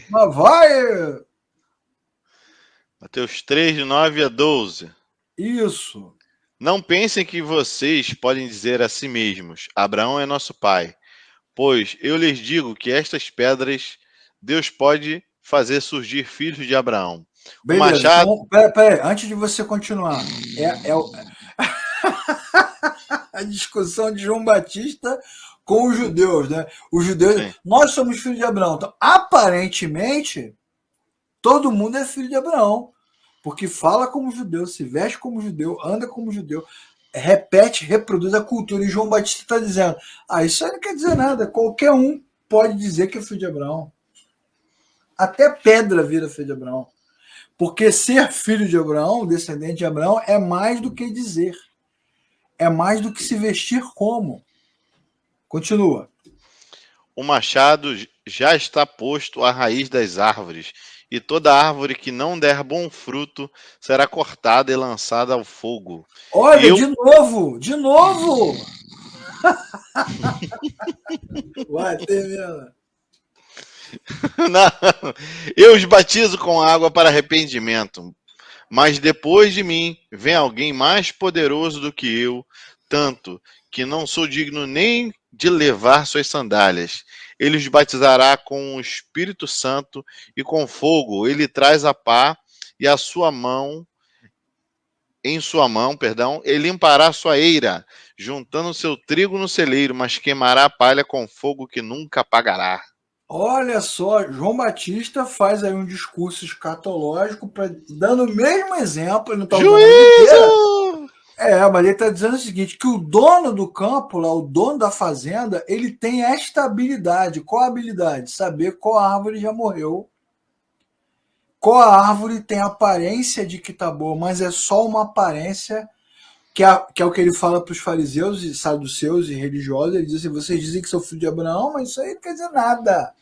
Mas vai. Mateus 3, de 9 a 12. Isso. Não pensem que vocês podem dizer a si mesmos: Abraão é nosso pai. Pois eu lhes digo que estas pedras Deus pode fazer surgir filhos de Abraão. O Beleza, machado. então, pera, antes de você continuar, a discussão de João Batista com os judeus, né? Os judeus, Sim. nós somos filhos de Abraão. Então, aparentemente, todo mundo é filho de Abraão, porque fala como judeu, se veste como judeu, anda como judeu, repete, reproduz a cultura. E João Batista está dizendo: isso aí não quer dizer nada, qualquer um pode dizer que é filho de Abraão. Até pedra vira filho de Abraão. Porque ser filho de Abraão, descendente de Abraão, é mais do que dizer. É mais do que se vestir como. Continua. O machado já está posto à raiz das árvores, e toda árvore que não der bom fruto será cortada e lançada ao fogo. Olha, de novo! Vai, termina. Não, eu os batizo com água para arrependimento, mas depois de mim vem alguém mais poderoso do que eu, tanto que não sou digno nem de levar suas sandálias. Ele os batizará com o Espírito Santo e com fogo. Ele traz a pá e a sua mão, em sua mão, ele limpará sua eira, juntando seu trigo no celeiro, mas queimará a palha com fogo que nunca apagará. Olha só, João Batista faz aí um discurso escatológico, dando o mesmo exemplo, ele não está usando a Juízo! mas ele está dizendo o seguinte, que o dono do campo, lá, o dono da fazenda, ele tem esta habilidade. Qual a habilidade? Saber qual árvore já morreu, qual árvore tem aparência de que está boa, mas é só uma aparência, que é o que ele fala para os fariseus e saduceus e religiosos. Ele diz assim: vocês dizem que sou filho de Abraão, mas isso aí não quer dizer nada.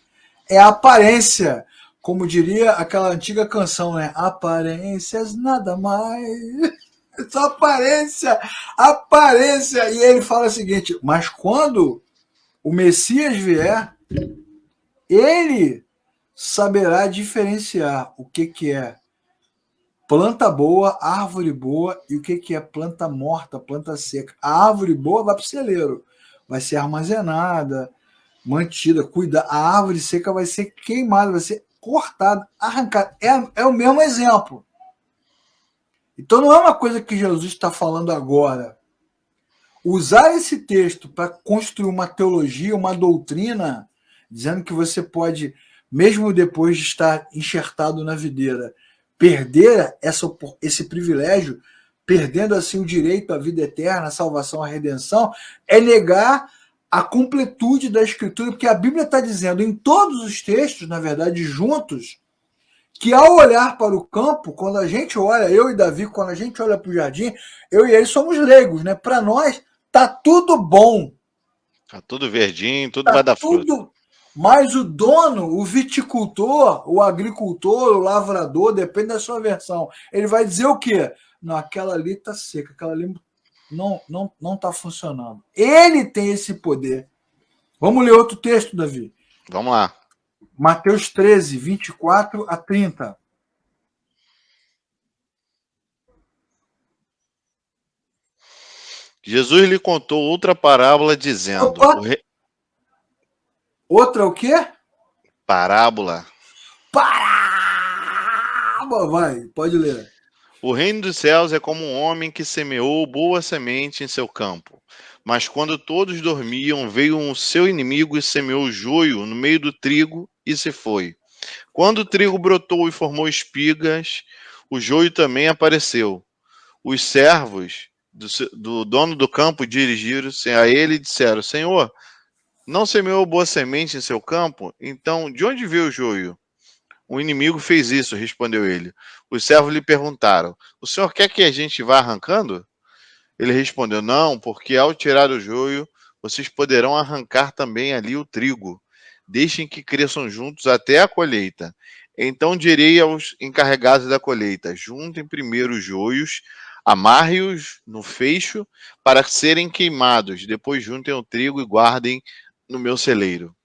É a aparência. Como diria aquela antiga canção, né? Aparências, nada mais. É só aparência. E ele fala o seguinte: mas quando o Messias vier, ele saberá diferenciar o que é planta boa, árvore boa, e o que é planta morta, planta seca. A árvore boa vai para o celeiro, vai ser armazenada, mantida, cuida. A árvore seca vai ser queimada, vai ser cortada, arrancada. É o mesmo exemplo. Então não é uma coisa que Jesus está falando agora. Usar esse texto para construir uma teologia, uma doutrina, dizendo que você pode, mesmo depois de estar enxertado na videira, perder esse privilégio, perdendo assim o direito à vida eterna, à salvação, à redenção, é negar a completude da Escritura, porque a Bíblia está dizendo em todos os textos, na verdade, juntos, que ao olhar para o campo, quando a gente olha, eu e Davi, quando a gente olha para o jardim, eu e ele somos leigos, né? Para nós, tá tudo bom. Tá tudo verdinho, tudo vai dar fruto. Mas o dono, o viticultor, o agricultor, o lavrador, depende da sua versão, ele vai dizer o quê? Não, aquela ali está seca, aquela ali não está funcionando. Ele tem esse poder. Vamos ler outro texto, Davi. Vamos lá. Mateus 13, 24 a 30. Jesus lhe contou outra parábola dizendo... Outra o quê? Parábola. Parábola! Vai, pode ler. O reino dos céus é como um homem que semeou boa semente em seu campo. Mas quando todos dormiam, veio o seu inimigo e semeou joio no meio do trigo e se foi. Quando o trigo brotou e formou espigas, o joio também apareceu. Os servos do dono do campo dirigiram-se a ele e disseram: Senhor, não semeou boa semente em seu campo? Então, de onde veio o joio? O inimigo fez isso, respondeu ele. Os servos lhe perguntaram: O senhor quer que a gente vá arrancando? Ele respondeu: Não, porque ao tirar o joio, vocês poderão arrancar também ali o trigo. Deixem que cresçam juntos até a colheita. Então direi aos encarregados da colheita: juntem primeiro os joios, amarre-os no feixo para serem queimados. Depois juntem o trigo e guardem no meu celeiro.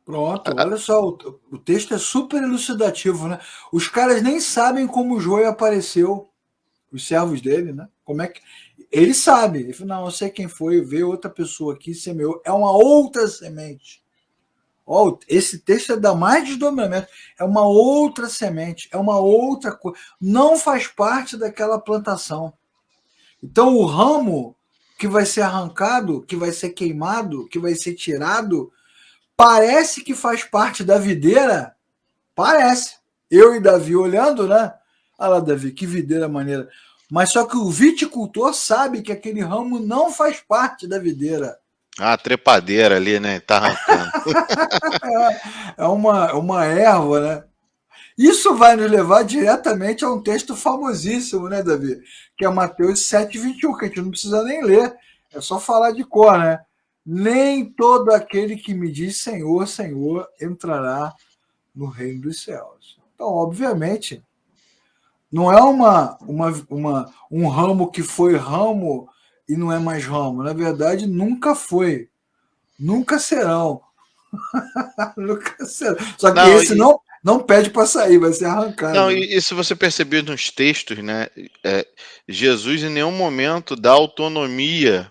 Pronto, olha só, o texto é super elucidativo, né? Os caras nem sabem como o joio apareceu, os servos dele, né? Como é que. Ele sabe, ele falou, não, eu sei quem foi, veio outra pessoa aqui, semeou, é uma outra semente. Oh, esse texto é da mais desdobramento, é uma outra semente, é uma outra coisa, não faz parte daquela plantação. Então o ramo que vai ser arrancado, que vai ser queimado, que vai ser tirado, parece que faz parte da videira, parece. Eu e Davi olhando, né? Olha lá, Davi, que videira maneira. Mas só que o viticultor sabe que aquele ramo não faz parte da videira. Ah, a trepadeira ali, né? Tá arrancando. É uma erva, né? Isso vai nos levar diretamente a um texto famosíssimo, né, Davi? Que é Mateus 7:21, que a gente não precisa nem ler, é só falar de cor, né? Nem todo aquele que me diz Senhor, Senhor, entrará no reino dos céus. Então, obviamente, não é um ramo que foi ramo e não é mais ramo. Na verdade, nunca foi. Nunca serão. Nunca serão. Só que esse não pede para sair, vai ser arrancado. Não, e se você perceber nos textos, né? Jesus em nenhum momento dá autonomia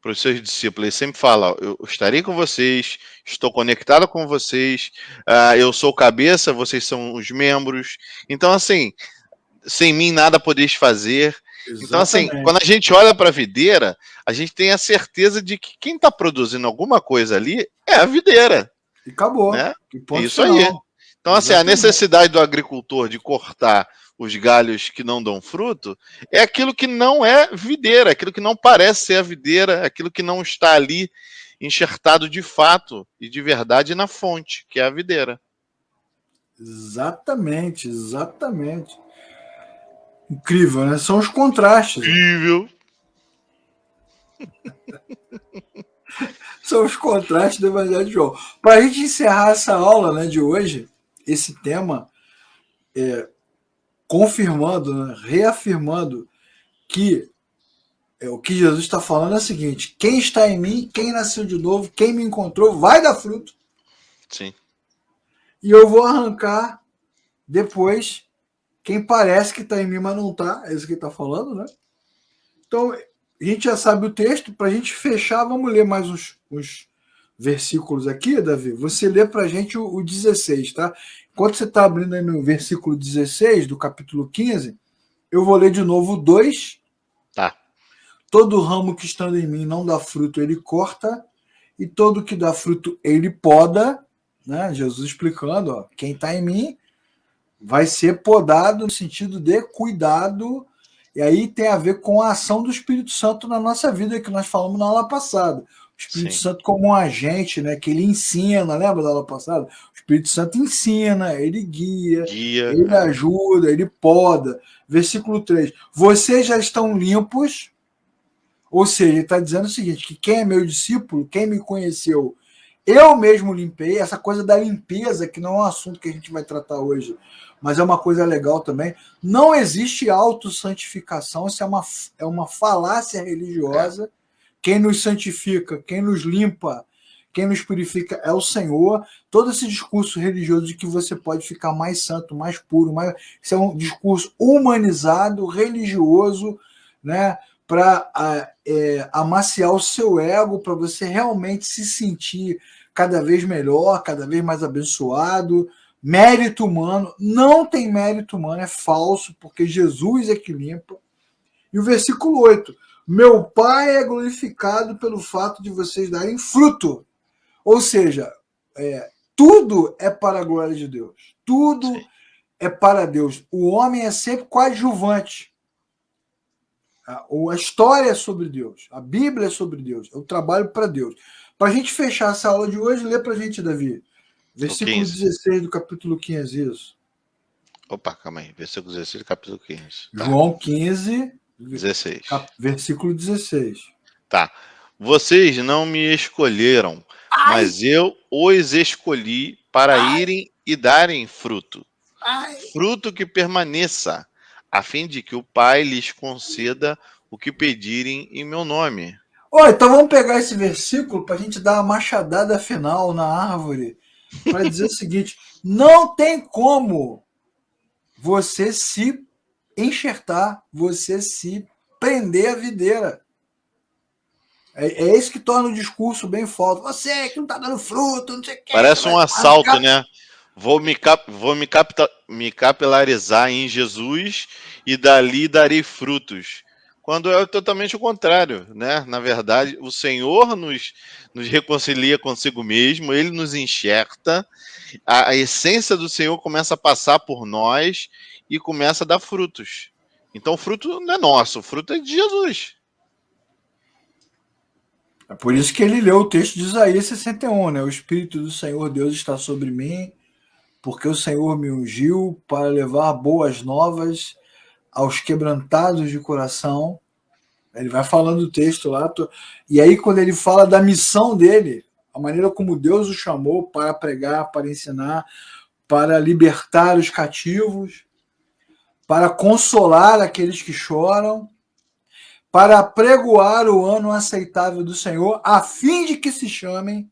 para os seus discípulos. Ele sempre fala: ó, eu estarei com vocês, estou conectado com vocês, eu sou o cabeça, vocês são os membros. Então, assim, sem mim nada podeis fazer. Exatamente. Então, assim, quando a gente olha para a videira, a gente tem a certeza de que quem está produzindo alguma coisa ali é a videira. E acabou. Né? Isso aí. Então, assim, a necessidade do agricultor de cortar os galhos que não dão fruto é aquilo que não é videira, aquilo que não parece ser a videira, aquilo que não está ali enxertado de fato e de verdade na fonte, que é a videira. Exatamente. Incrível, né? São os contrastes. Incrível. São os contrastes do Evangelho de João. Para a gente encerrar essa aula, né, de hoje, esse tema, confirmando, né, reafirmando que o que Jesus está falando é o seguinte: quem está em mim, quem nasceu de novo, quem me encontrou, vai dar fruto. Sim. E eu vou arrancar depois quem parece que está em mim, mas não está. É isso que ele está falando, né? Então, a gente já sabe o texto. Para a gente fechar, vamos ler mais uns versículos aqui, Davi. Você lê para a gente o 16, tá? Enquanto você está abrindo aí no versículo 16 do capítulo 15, eu vou ler de novo o 2. Tá. Todo ramo que estando em mim não dá fruto, ele corta, e todo que dá fruto, ele poda, né? Jesus explicando, ó, quem está em mim vai ser podado no sentido de cuidado, e aí tem a ver com a ação do Espírito Santo na nossa vida, que nós falamos na aula passada. O Espírito Santo como um agente, né, que ele ensina, lembra da aula passada? O Espírito Santo ensina, ele guia, ele ajuda, ele poda. Versículo 3. Vocês já estão limpos, ou seja, ele está dizendo o seguinte, que quem é meu discípulo, quem me conheceu, Eu mesmo limpei, essa coisa da limpeza, que não é um assunto que a gente vai tratar hoje, mas é uma coisa legal também. Não existe autossantificação, isso é uma falácia religiosa. Quem nos santifica, quem nos limpa, quem nos purifica é o Senhor. Todo esse discurso religioso de que você pode ficar mais santo, mais puro, isso é um discurso humanizado, religioso, né? Para amaciar o seu ego, para você realmente se sentir cada vez melhor, cada vez mais abençoado. Mérito humano, não tem mérito humano, é falso, porque Jesus é que limpa. E o versículo 8: meu Pai é glorificado pelo fato de vocês darem fruto. Ou seja, tudo é para a glória de Deus. Tudo Sim. é para Deus. O homem é sempre coadjuvante. A história é sobre Deus. A Bíblia é sobre Deus. Eu trabalho para Deus. Para a gente fechar essa aula de hoje, lê para a gente, Davi. Versículo 16 do capítulo 15, isso. Opa, calma aí. Versículo 16, capítulo 15. Tá. João 15, 16. Versículo 16. Tá. Vocês não me escolheram, mas eu os escolhi para irem e darem fruto. Fruto que permaneça, a fim de que o Pai lhes conceda o que pedirem em meu nome. Então vamos pegar esse versículo para a gente dar uma machadada final na árvore, para dizer o seguinte: não tem como você se enxertar, você se prender à videira. É isso que torna o discurso bem forte. Você que não está dando fruto, não sei o que. Parece um assalto, né? Vou me capilarizar em Jesus e dali darei frutos. Quando é totalmente o contrário, né? Na verdade, o Senhor nos reconcilia consigo mesmo, Ele nos enxerta, a essência do Senhor começa a passar por nós e começa a dar frutos. Então o fruto não é nosso, o fruto é de Jesus. É por isso que ele leu o texto de Isaías 61, né? O Espírito do Senhor Deus está sobre mim, porque o Senhor me ungiu para levar boas novas aos quebrantados de coração. Ele vai falando o texto lá. E aí, quando ele fala da missão dele, a maneira como Deus o chamou para pregar, para ensinar, para libertar os cativos, para consolar aqueles que choram, para pregoar o ano aceitável do Senhor, a fim de que se chamem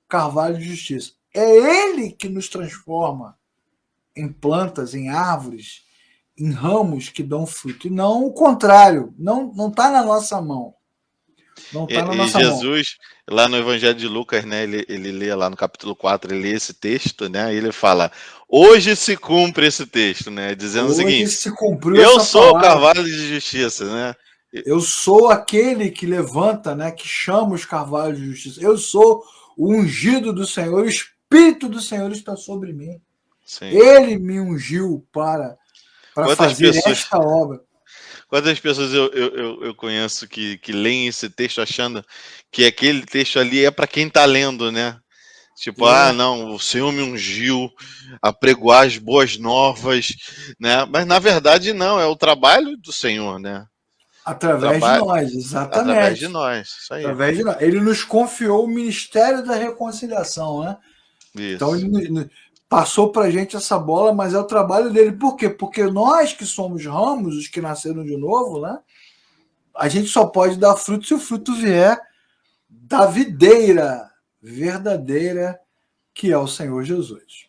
carvalho de justiça. É Ele que nos transforma em plantas, em árvores, em ramos que dão fruto, e não o contrário. Não está na nossa mão. Não está na E nossa mão. Jesus, lá no Evangelho de Lucas, né, ele lê lá no capítulo 4, ele lê esse texto, né, e ele fala, hoje se cumpre esse texto, né, dizendo o Hoje seguinte, se cumpriu eu essa sou o palavra. carvalho de justiça, né? Eu sou aquele que levanta, né, que chama os carvalhos de justiça. Eu sou o ungido do Senhor, o Espírito do Senhor está sobre mim. Sim. Ele me ungiu para fazer esta obra. Quantas pessoas eu conheço que leem esse texto achando que aquele texto ali é para quem está lendo, né? Tipo, não, o Senhor me ungiu a pregoar as boas novas, né? Mas na verdade não, é o trabalho do Senhor, né? Através de nós, exatamente. Através de nós, isso aí. Através de nós. Ele nos confiou o ministério da reconciliação, né? Isso. Então ele passou para a gente essa bola, mas é o trabalho dele. Por quê? Porque nós que somos ramos, os que nasceram de novo, né? A gente só pode dar fruto se o fruto vier da videira verdadeira, que é o Senhor Jesus.